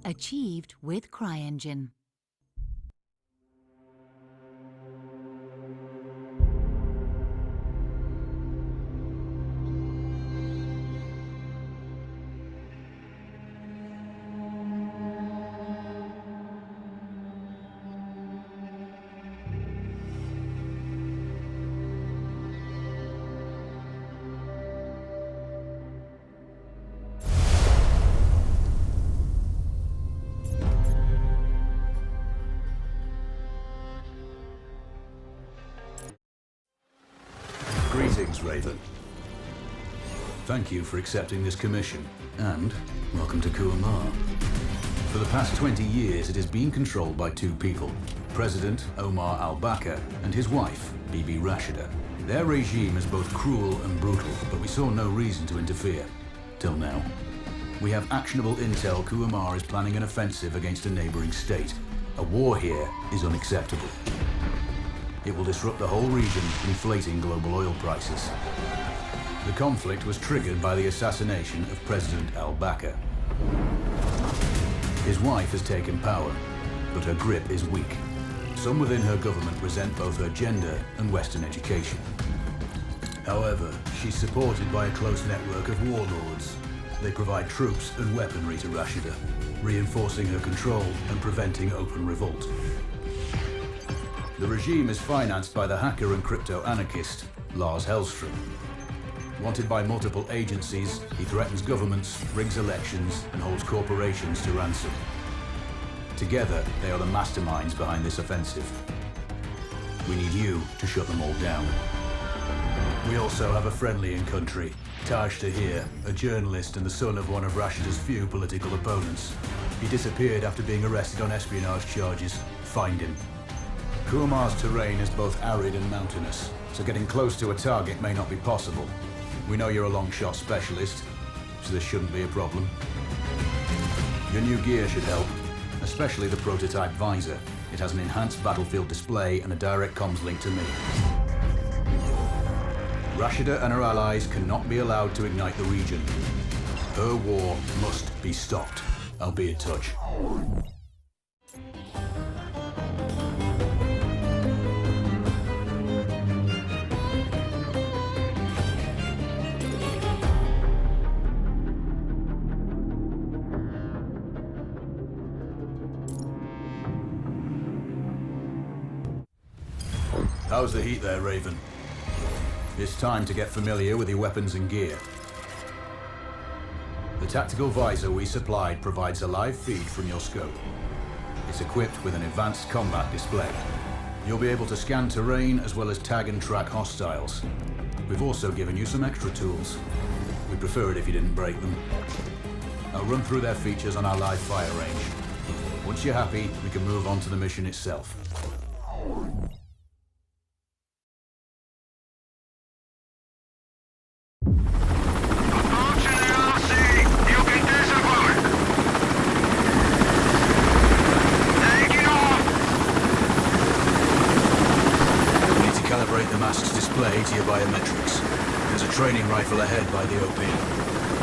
Achieved with CryEngine. Greetings, Raven. Thank you for accepting this commission, and welcome to Kuamar. For the past 20 years, it has been controlled by two people, President Omar al-Bakr and his wife, Bibi Rashida. Their regime is both cruel and brutal, but we saw no reason to interfere. Till now. We have actionable intel Kuamar is planning an offensive against a neighboring state. A war here is unacceptable. It will disrupt the whole region, inflating global oil prices. The conflict was triggered by the assassination of President al-Bakr. His wife has taken power, but her grip is weak. Some within her government resent both her gender and Western education. However, she's supported by a close network of warlords. They provide troops and weaponry to Rashida, reinforcing her control and preventing open revolt. The regime is financed by the hacker and crypto-anarchist, Lars Hellstrom. Wanted by multiple agencies, he threatens governments, rigs elections, and holds corporations to ransom. Together, they are the masterminds behind this offensive. We need you to shut them all down. We also have a friendly in country, Taj Tahir, a journalist and the son of one of Rashida's few political opponents. He disappeared after being arrested on espionage charges. Find him. Kuamar's terrain is both arid and mountainous, so getting close to a target may not be possible. We know you're a long-shot specialist, so this shouldn't be a problem. Your new gear should help, especially the prototype visor. It has an enhanced battlefield display and a direct comms link to me. Rashida and her allies cannot be allowed to ignite the region. Her war must be stopped. I'll be in touch. How's the heat there, Raven? It's time to get familiar with your weapons and gear. The tactical visor we supplied provides a live feed from your scope. It's equipped with an advanced combat display. You'll be able to scan terrain as well as tag and track hostiles. We've also given you some extra tools. We'd prefer it if you didn't break them. I'll run through their features on our live fire range. Once you're happy, we can move on to the mission itself. Calibrate the mask's display to your biometrics. There's a training rifle ahead by the OP.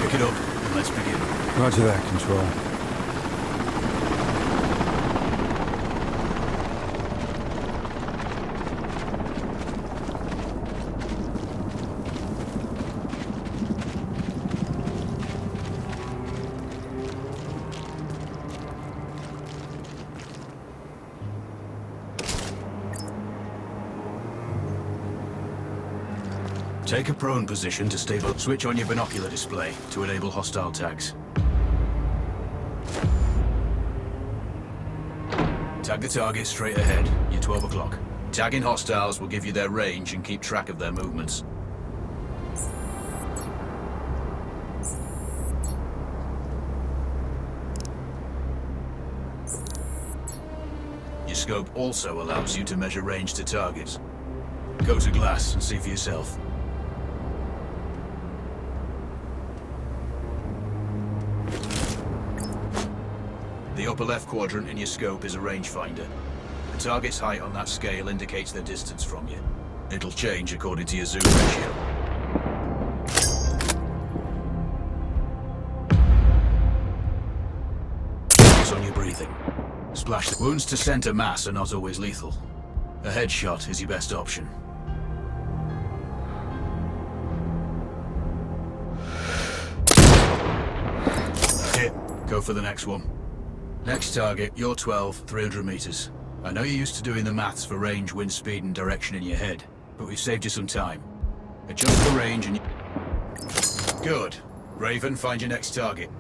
Pick it up and let's begin. Roger that, Control. Take a prone position to stable. Switch on your binocular display to enable hostile tags. Tag the target straight ahead. You're 12 o'clock. Tagging hostiles will give you their range and keep track of their movements. Your scope also allows you to measure range to targets. Go to glass and see for yourself. The upper left quadrant in your scope is a rangefinder. The target's height on that scale indicates their distance from you. It'll change according to your zoom ratio. Focus on Wounds to center mass are not always lethal. A headshot is your best option. Hit. Go for the next one. Next target, you're 12, 300 meters. I know you're used to doing the maths for range, wind speed, and direction in your head, but we've saved you some time. Adjust the range and... Good. Raven, find your next target.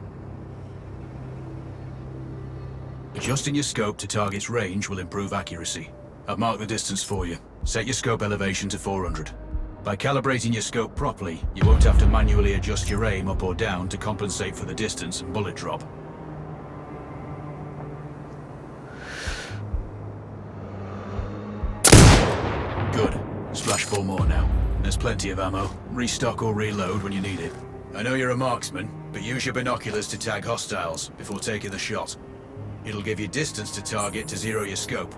Adjusting your scope to target's range will improve accuracy. I've marked the distance for you. Set your scope elevation to 400. By calibrating your scope properly, you won't have to manually adjust your aim up or down to compensate for the distance and bullet drop. Good. Splash 4 more now. There's plenty of ammo. Restock or reload when you need it. I know you're a marksman, but use your binoculars to tag hostiles before taking the shot. It'll give you distance to target to zero your scope.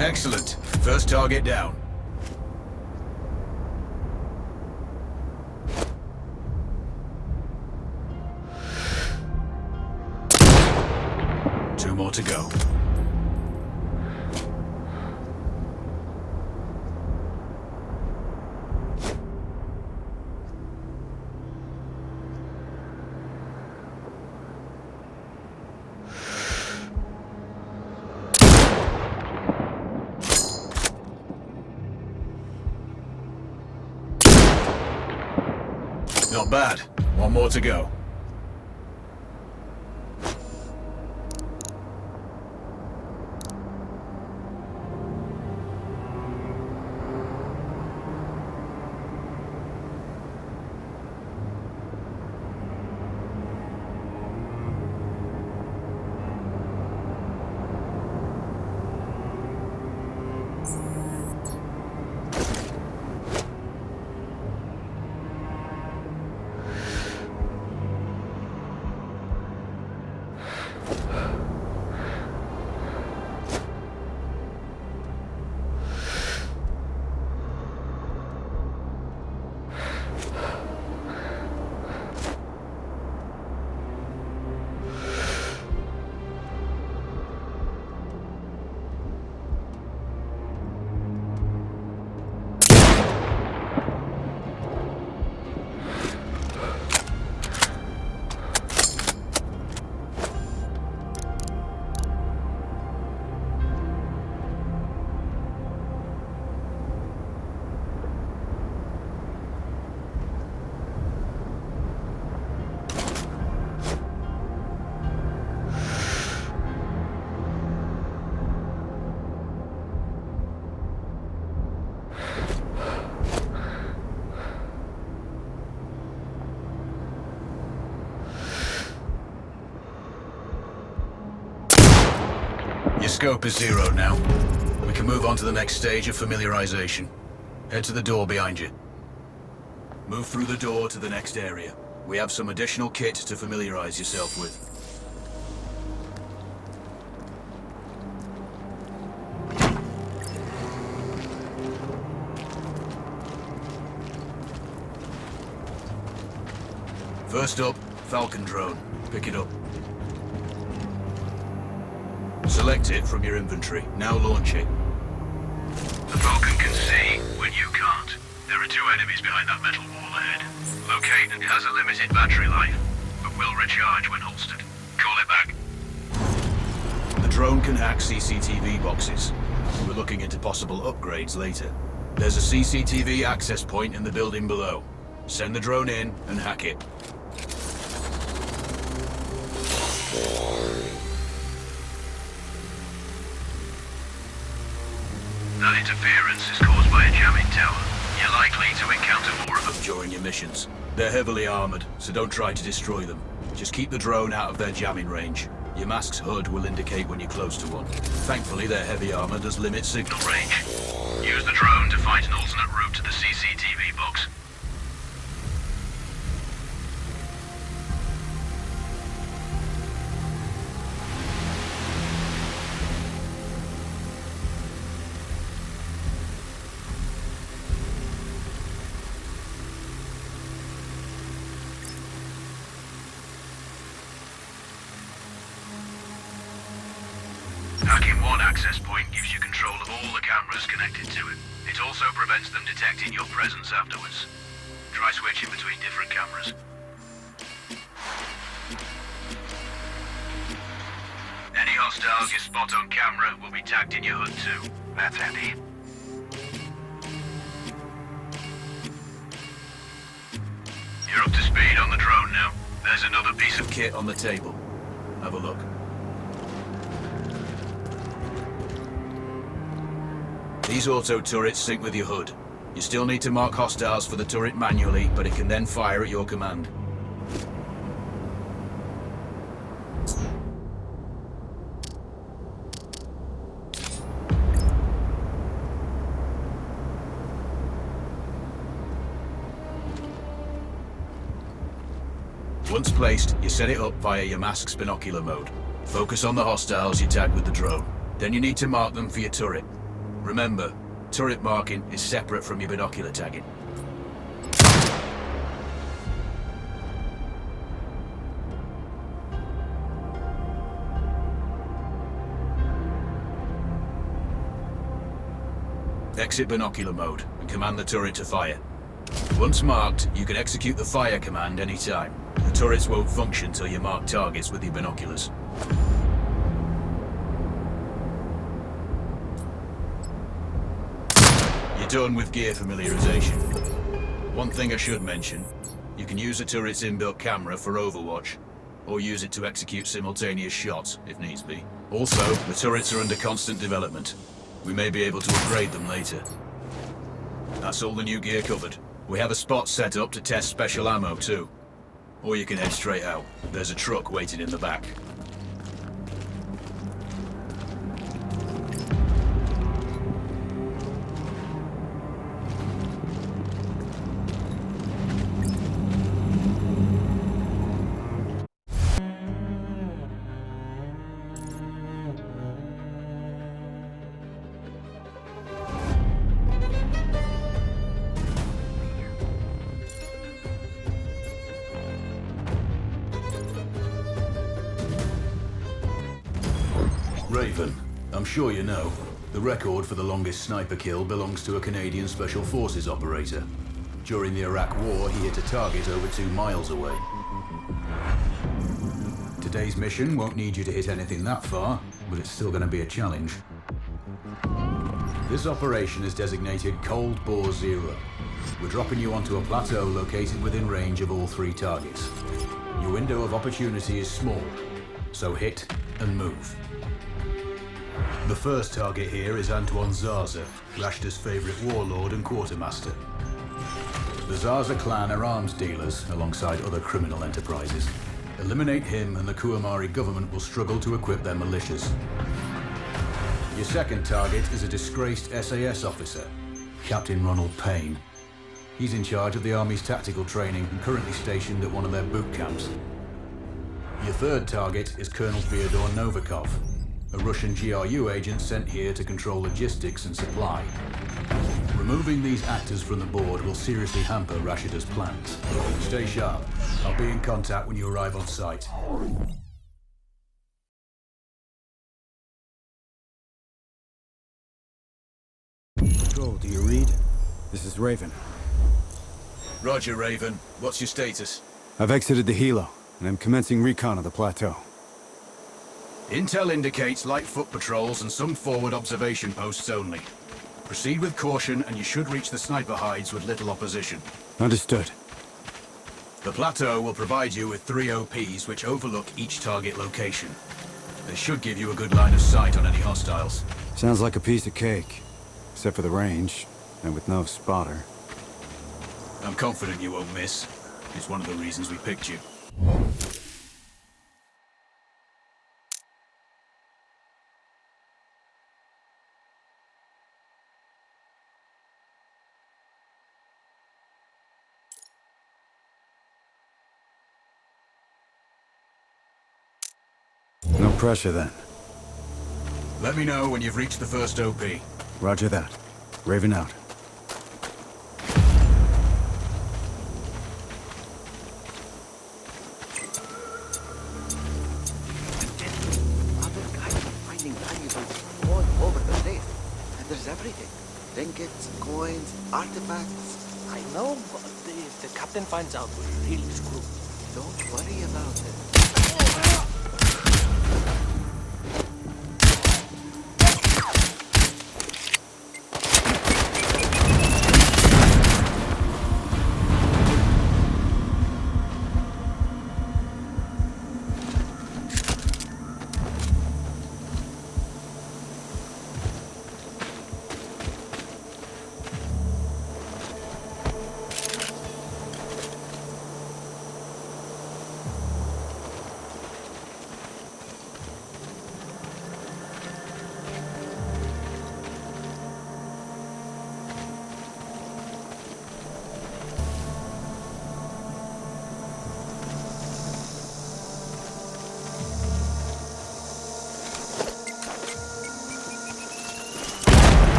Excellent. First target down. Two more to go. Not bad. One more to go. Your scope is zero now. We can move on to the next stage of familiarization. Head to the door behind you. Move through the door to the next area. We have some additional kit to familiarize yourself with. First up, Falcon drone. Pick it up. Select it from your inventory. Now launch it. The Falcon can see when you can't. There are two enemies behind that metal wall ahead. Locate and has a limited battery life, but will recharge when holstered. Call it back. The drone can hack CCTV boxes. We're looking into possible upgrades later. There's a CCTV access point in the building below. Send the drone in and hack it. That interference is caused by a jamming tower. You're likely to encounter more of them During your missions. They're heavily armored, so don't try to destroy them. Just keep the drone out of their jamming range. Your mask's HUD will indicate when you're close to one. Thankfully, their heavy armor does limit signal range. Use the drone to find an alternate route to the CCTV box. Hacking one access point gives you control of all the cameras connected to it. It also prevents them detecting your presence afterwards. Try switching between different cameras. Any hostiles you spot on camera will be tagged in your HUD too. That's handy. You're up to speed on the drone now. There's another piece of Kit on the table. Have a look. These auto turrets sync with your HUD. You still need to mark hostiles for the turret manually, but it can then fire at your command. Once placed, you set it up via your mask's binocular mode. Focus on the hostiles you tag with the drone. Then you need to mark them for your turret. Remember, turret marking is separate from your binocular tagging. Exit binocular mode and command the turret to fire. Once marked, you can execute the fire command anytime. The turrets won't function till you mark targets with your binoculars. Done with gear familiarization. One thing I should mention, you can use a turret's inbuilt camera for overwatch, or use it to execute simultaneous shots, if needs be. Also, the turrets are under constant development. We may be able to upgrade them later. That's all the new gear covered. We have a spot set up to test special ammo too. Or you can head straight out. There's a truck waiting in the back. Raven, I'm sure you know, the record for the longest sniper kill belongs to a Canadian Special Forces operator. During the Iraq War, he hit a target over 2 miles away. Today's mission won't need you to hit anything that far, but it's still going to be a challenge. This operation is designated Cold Bore Zero. We're dropping you onto a plateau located within range of all 3 targets. Your window of opportunity is small, so hit and move. The first target here is Antoine Zarza, Rashta's favorite warlord and quartermaster. The Zarza clan are arms dealers alongside other criminal enterprises. Eliminate him and the Kuamari government will struggle to equip their militias. Your second target is a disgraced SAS officer, Captain Ronald Payne. He's in charge of the Army's tactical training and currently stationed at one of their boot camps. Your third target is Colonel Fyodor Novikov, a Russian GRU agent sent here to control logistics and supply. Removing these actors from the board will seriously hamper Rashida's plans. Stay sharp. I'll be in contact when you arrive on site. Control, do you read? This is Raven. Roger, Raven. What's your status? I've exited the helo, and I'm commencing recon of the plateau. Intel indicates light foot patrols and some forward observation posts only. Proceed with caution and you should reach the sniper hides with little opposition. Understood. The plateau will provide you with 3 OPs which overlook each target location. They should give you a good line of sight on any hostiles. Sounds like a piece of cake. Except for the range, and with no spotter. I'm confident you won't miss. It's one of the reasons we picked you. No pressure then. Let me know when you've reached the first OP. Roger that. Raven out. Other guys are finding valuables all over the place. And there's everything. Trinkets, coins, artifacts. I know, but if the captain finds out, we're really screwed. Don't worry about it.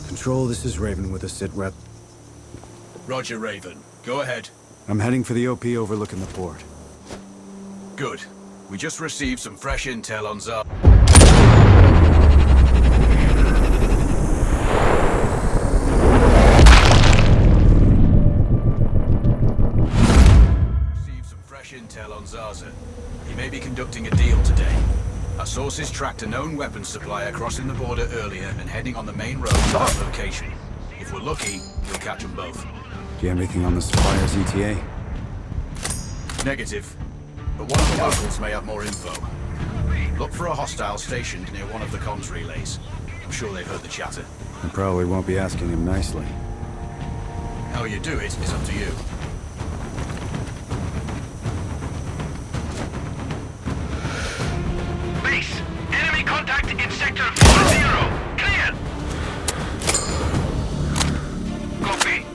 Control, this is Raven with a sit rep. Roger, Raven. Go ahead. I'm heading for the OP overlooking the port. Good. We just received some fresh intel on Zarza. He may be conducting a deal today. Our sources tracked a known weapons supplier crossing the border earlier and heading on the main road to that location. If we're lucky, we'll catch them both. Do you have anything on the supplier's ETA? Negative. But one of the locals may have more info. Look for a hostile stationed near one of the comms relays. I'm sure they've heard the chatter. I probably won't be asking him nicely. How you do it is up to you. Base! Enemy contact in sector 40! Clear! Copy.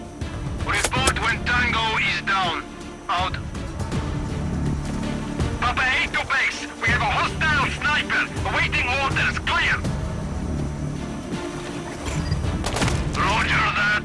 Report when Tango is down. Out. Papa 8 to base. We have a hostile sniper awaiting orders. Clear! Roger that.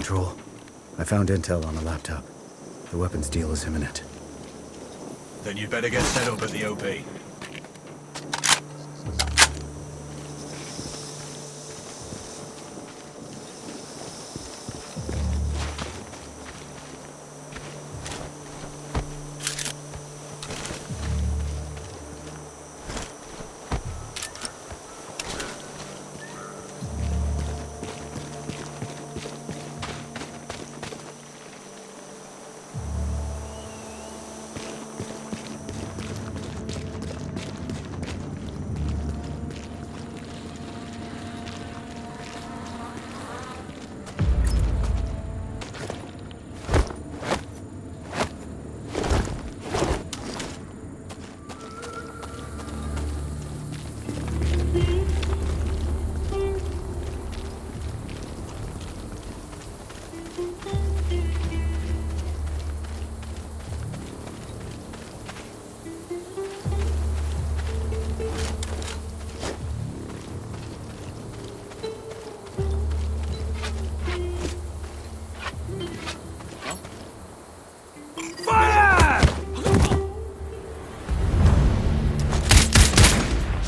Control. I found intel on the laptop. The weapons deal is imminent. Then you'd better get set up at the OP.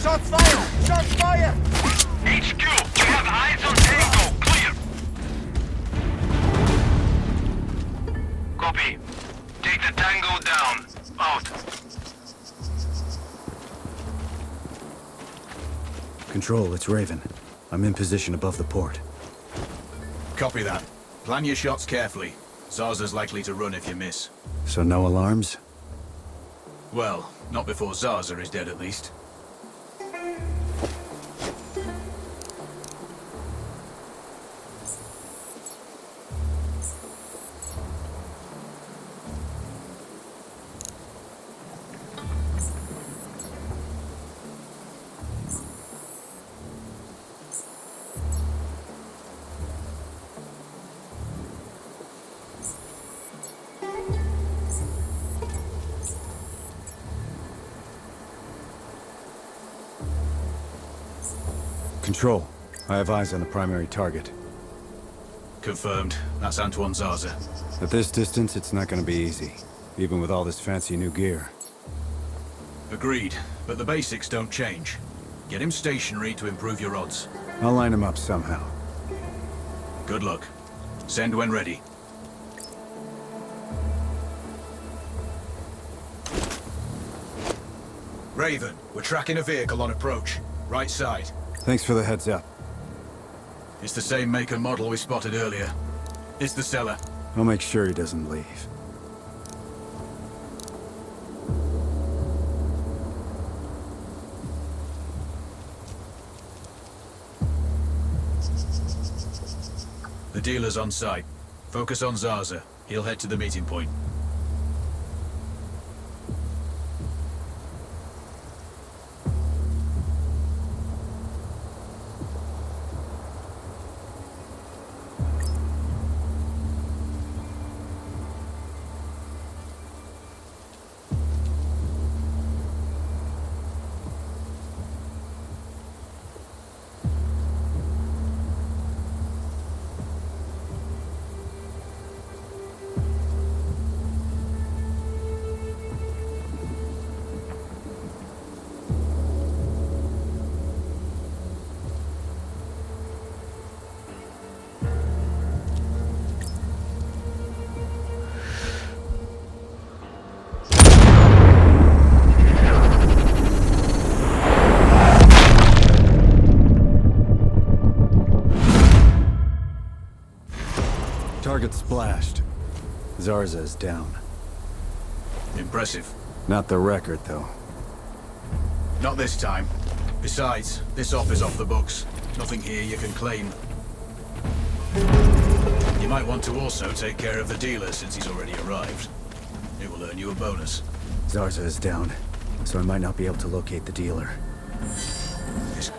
Shots fired! Shots fired! HQ, we have eyes on Tango. Clear. Copy. Take the Tango down. Out. Control, it's Raven. I'm in position above the port. Copy that. Plan your shots carefully. Zarza's likely to run if you miss. So no alarms? Well, not before Zarza is dead at least. Control, I have eyes on the primary target. Confirmed. That's Antoine Zarza. At this distance, it's not gonna be easy, even with all this fancy new gear. Agreed, but the basics don't change. Get him stationary to improve your odds. I'll line him up somehow. Good luck. Send when ready. Raven, we're tracking a vehicle on approach. Right side. Thanks for the heads up. It's the same make and model we spotted earlier. It's the seller. I'll make sure he doesn't leave. The dealer's on site. Focus on Zarza. He'll head to the meeting point. Target splashed. Zarza is down. Impressive. Not the record, though. Not this time. Besides, this off is off the books. Nothing here you can claim. You might want to also take care of the dealer since he's already arrived. It will earn you a bonus. Zarza is down, so I might not be able to locate the dealer. This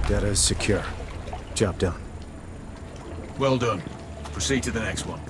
Data is secure. Job done. Well done. Proceed to the next one.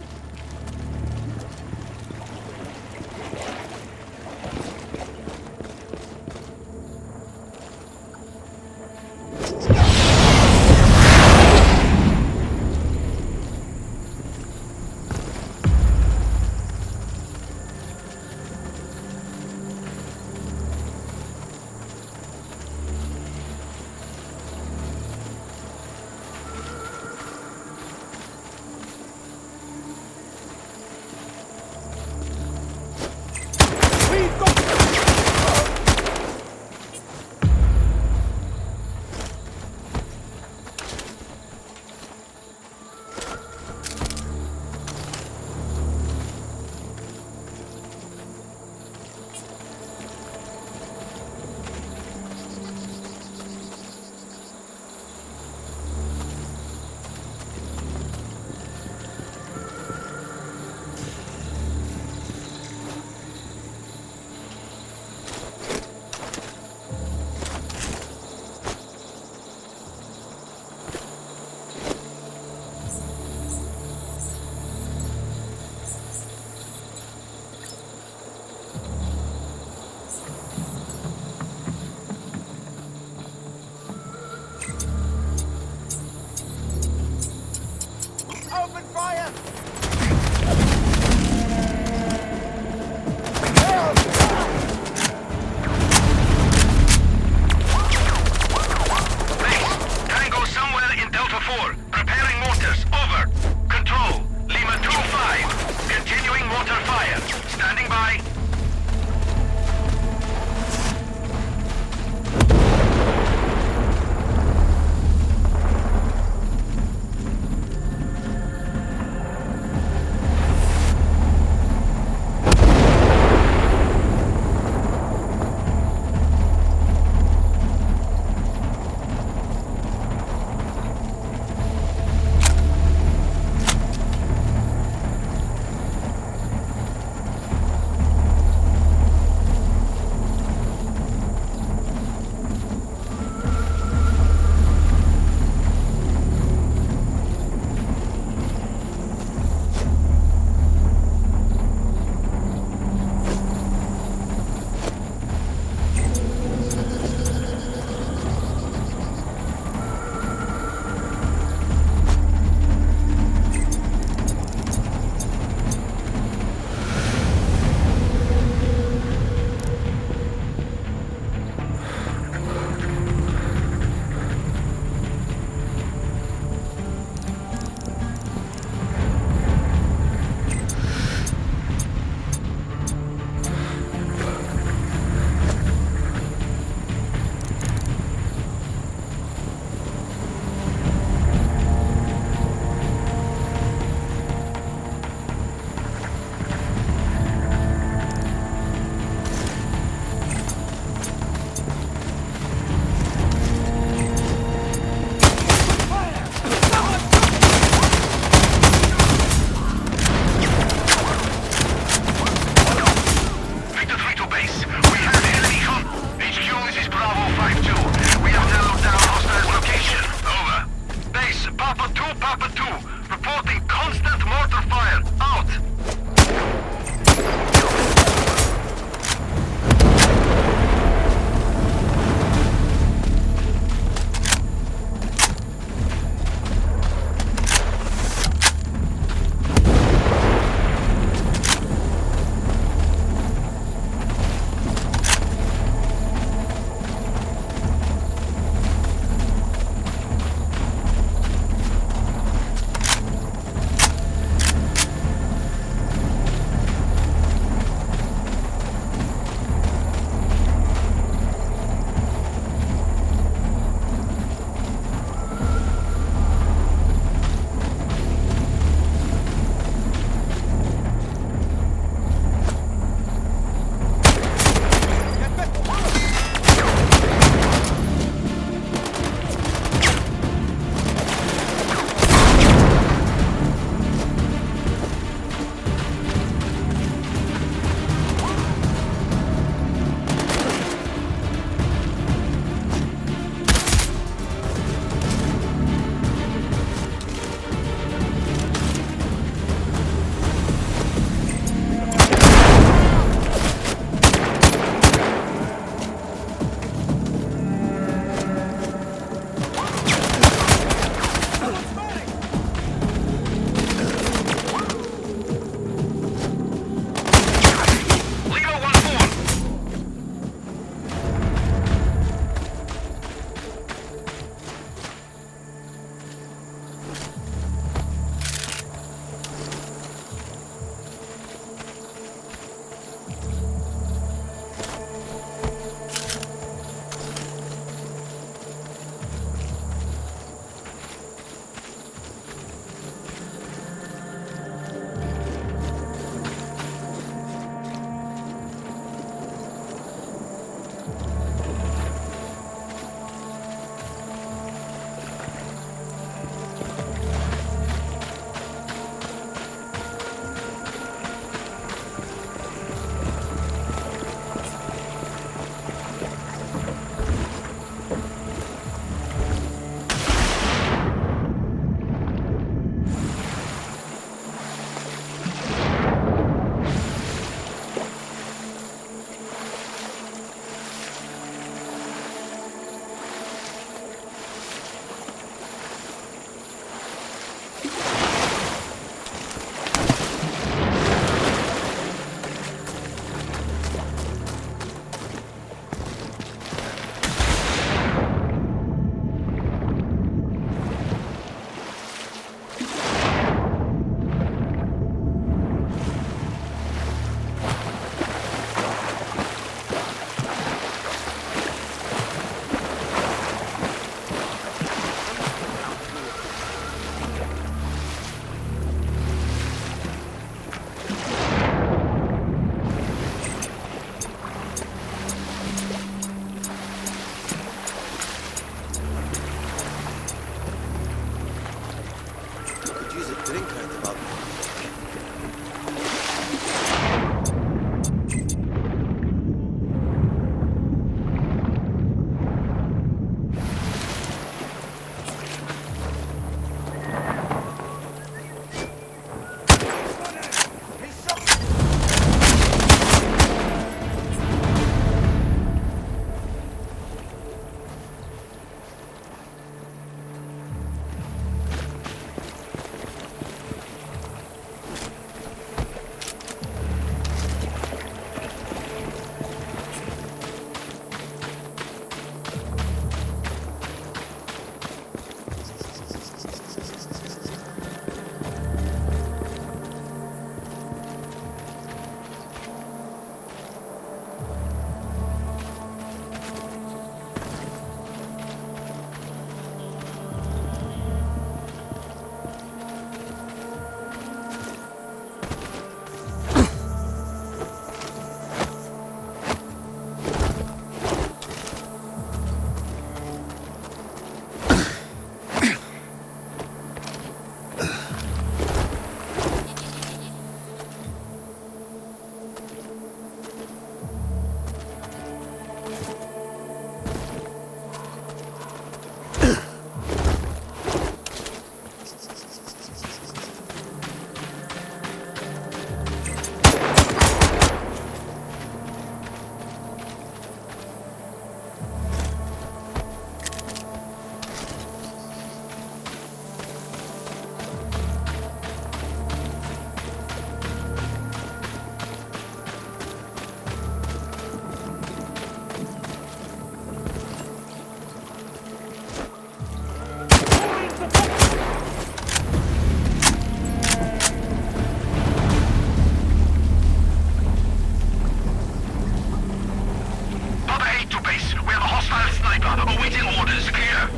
sniper, awaiting orders. Clear.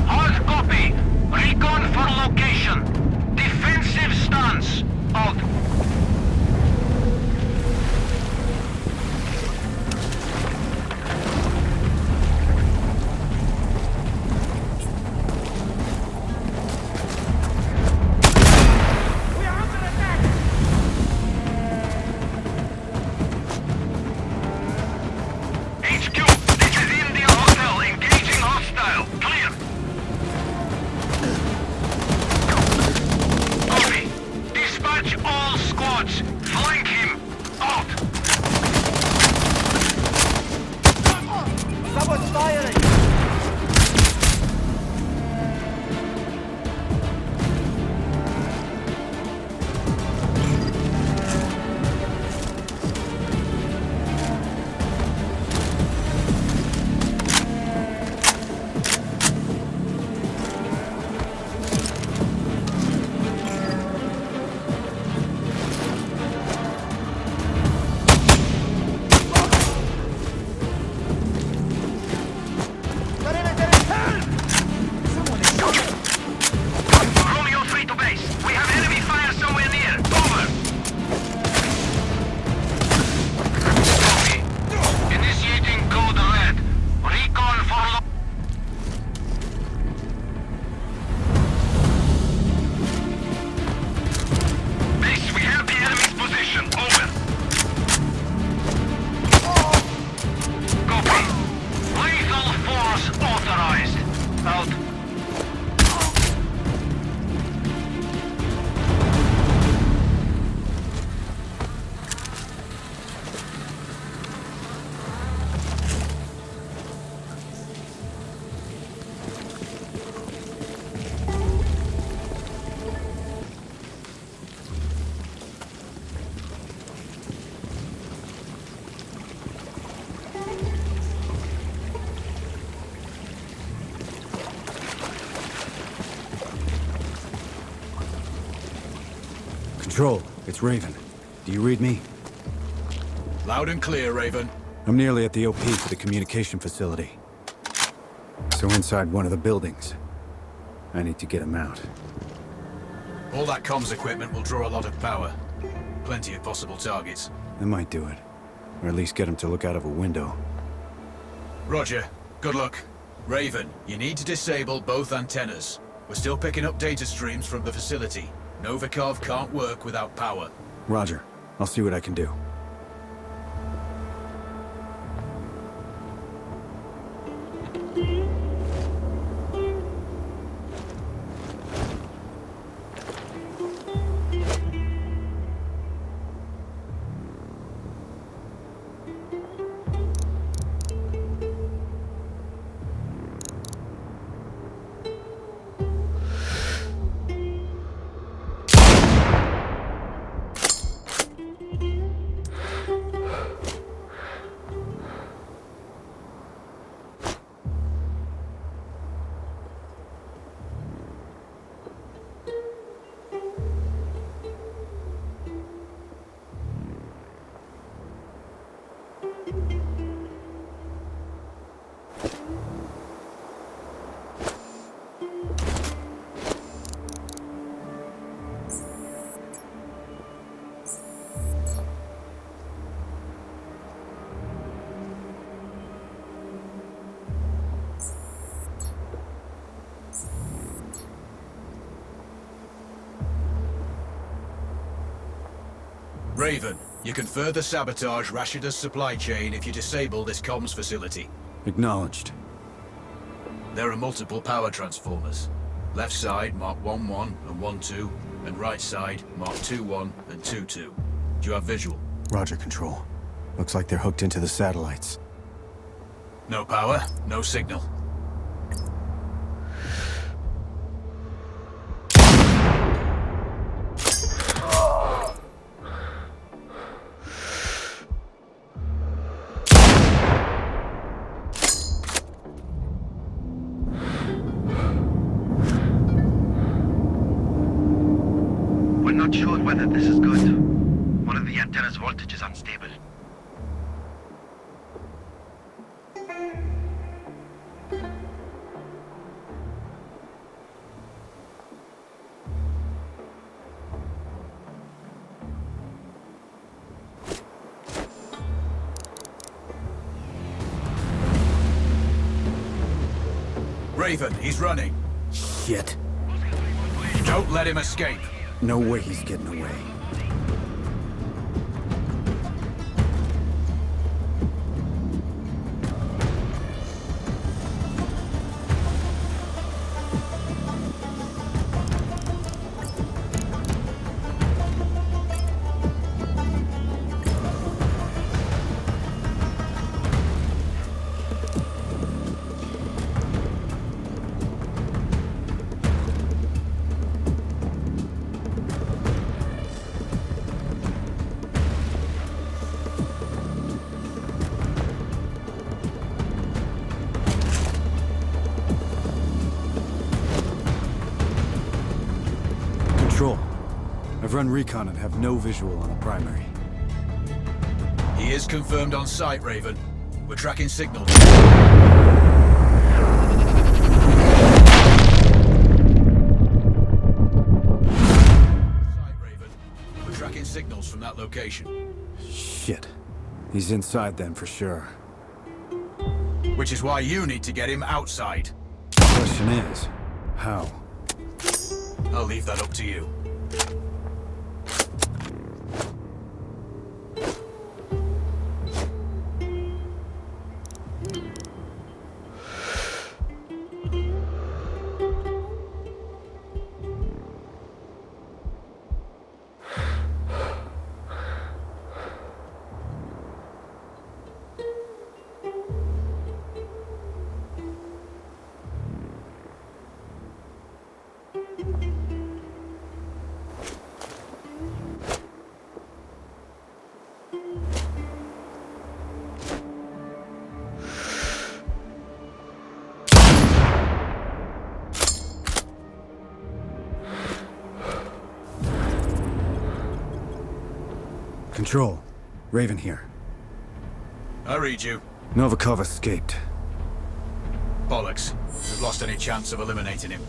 Hard copy. Recon for location. Defensive stance. Out. Control, it's Raven. Do you read me? Loud and clear, Raven. I'm nearly at the OP for the communication facility. So inside one of the buildings. I need to get him out. All that comms equipment will draw a lot of power. Plenty of possible targets. That might do it. Or at least get him to look out of a window. Roger. Good luck. Raven, you need to disable both antennas. We're still picking up data streams from the facility. Novikov can't work without power. Roger. I'll see what I can do. Raven, you can further sabotage Rashida's supply chain if you disable this comms facility. Acknowledged. There are multiple power transformers. Left side mark 1-1 and 1-2, and right side mark 2-1 and 2-2. Do you have visual? Roger, Control. Looks like they're hooked into the satellites. No power, no signal. Not sure whether this is good. One of the antenna's voltage is unstable. Raven, he's running. Shit. Don't let him escape. No way he's getting away. Control. I've run recon and have no visual on the primary. He is confirmed on site, Raven. We're tracking signals. Site, Raven. We're tracking signals from that location. Shit. He's inside then for sure. Which is why you need to get him outside. The question is, how? I'll leave that up to you. Control. Raven here. I read you. Novikov escaped. Bollocks. We've lost any chance of eliminating him.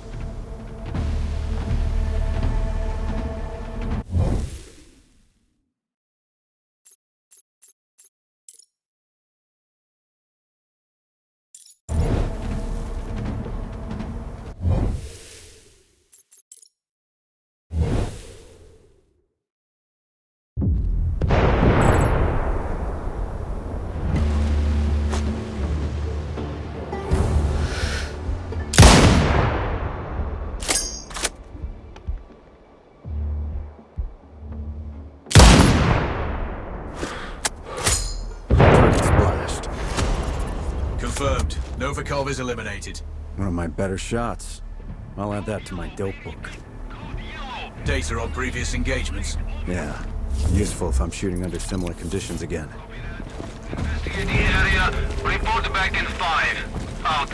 Confirmed. Novikov is eliminated. One of my better shots. I'll add that to my dope book. Data on previous engagements. Yeah. Useful if I'm shooting under similar conditions again. Investigate the area. Report back in 5. Out.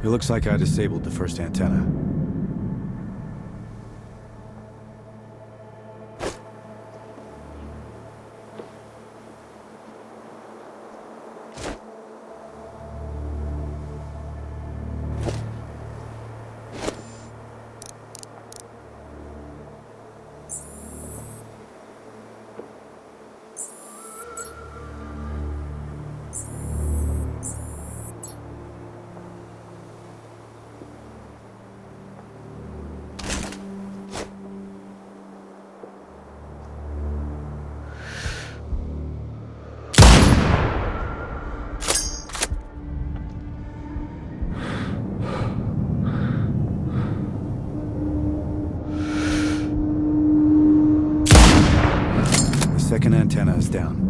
It looks like I disabled the first antenna. Second antenna is down.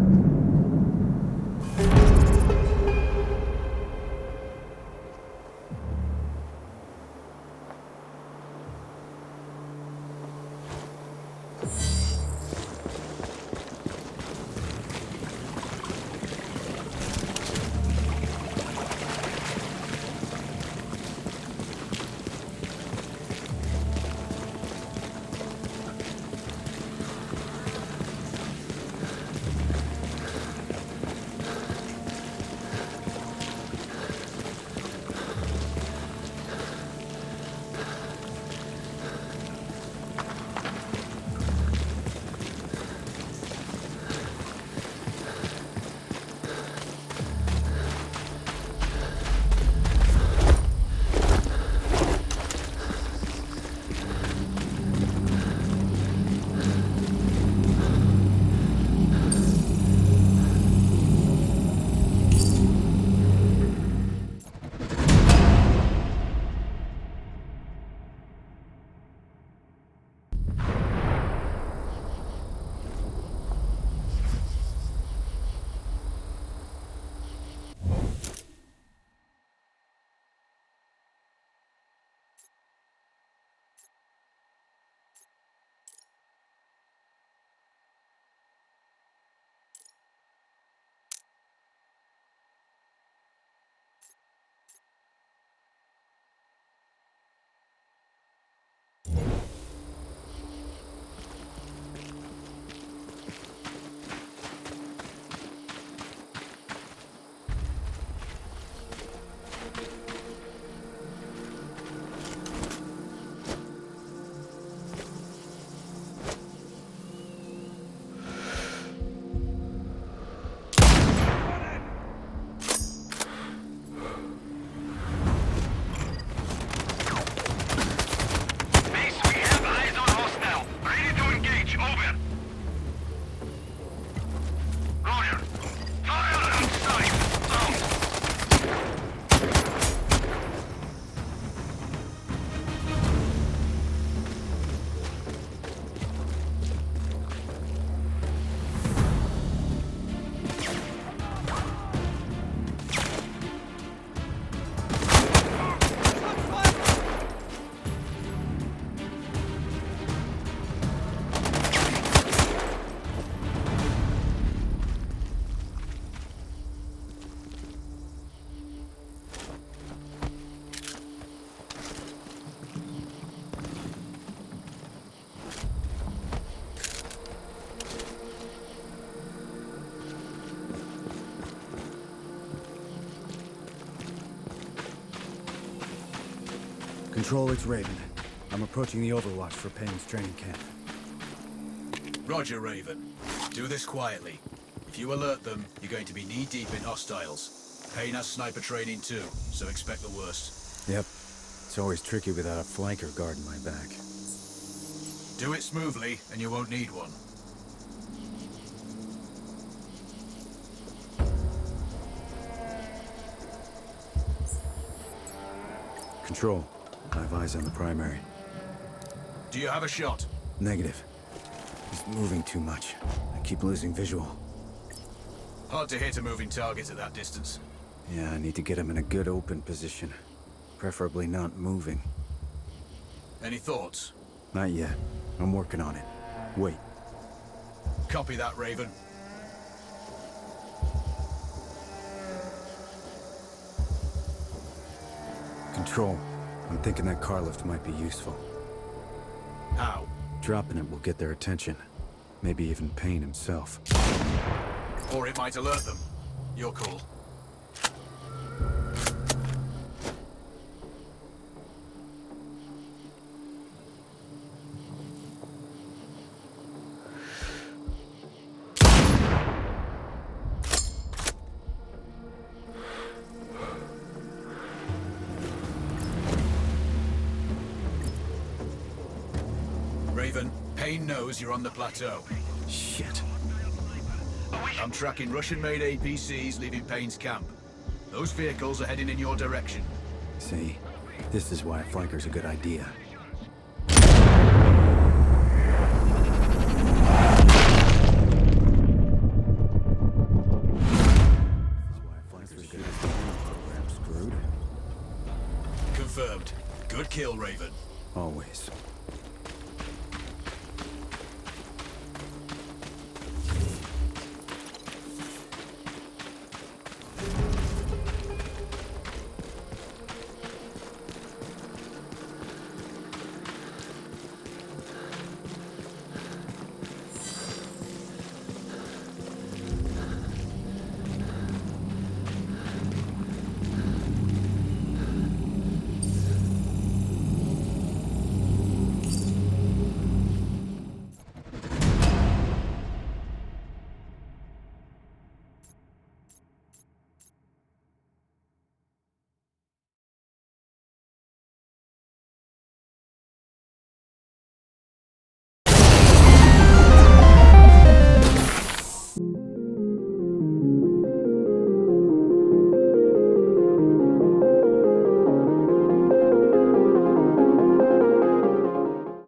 Control, it's Raven. I'm approaching the Overwatch for Payne's training camp. Roger, Raven. Do this quietly. If you alert them, you're going to be knee-deep in hostiles. Payne has sniper training too, so expect the worst. Yep. It's always tricky without a flanker guarding my back. Do it smoothly, and you won't need one. Control. I have eyes on the primary. Do you have a shot? Negative. He's moving too much. I keep losing visual. Hard to hit a moving target at that distance. Yeah, I need to get him in a good open position. Preferably not moving. Any thoughts? Not yet. I'm working on it. Wait. Copy that, Raven. Control. I'm thinking that car lift might be useful. How? Dropping it will get their attention. Maybe even Payne himself. Or it might alert them. Your call. Raven, Payne knows you're on the plateau. Shit. I'm tracking Russian-made APCs leaving Payne's camp. Those vehicles are heading in your direction. See? This is why a flanker's a good idea. Confirmed. Good kill, Raven. Always.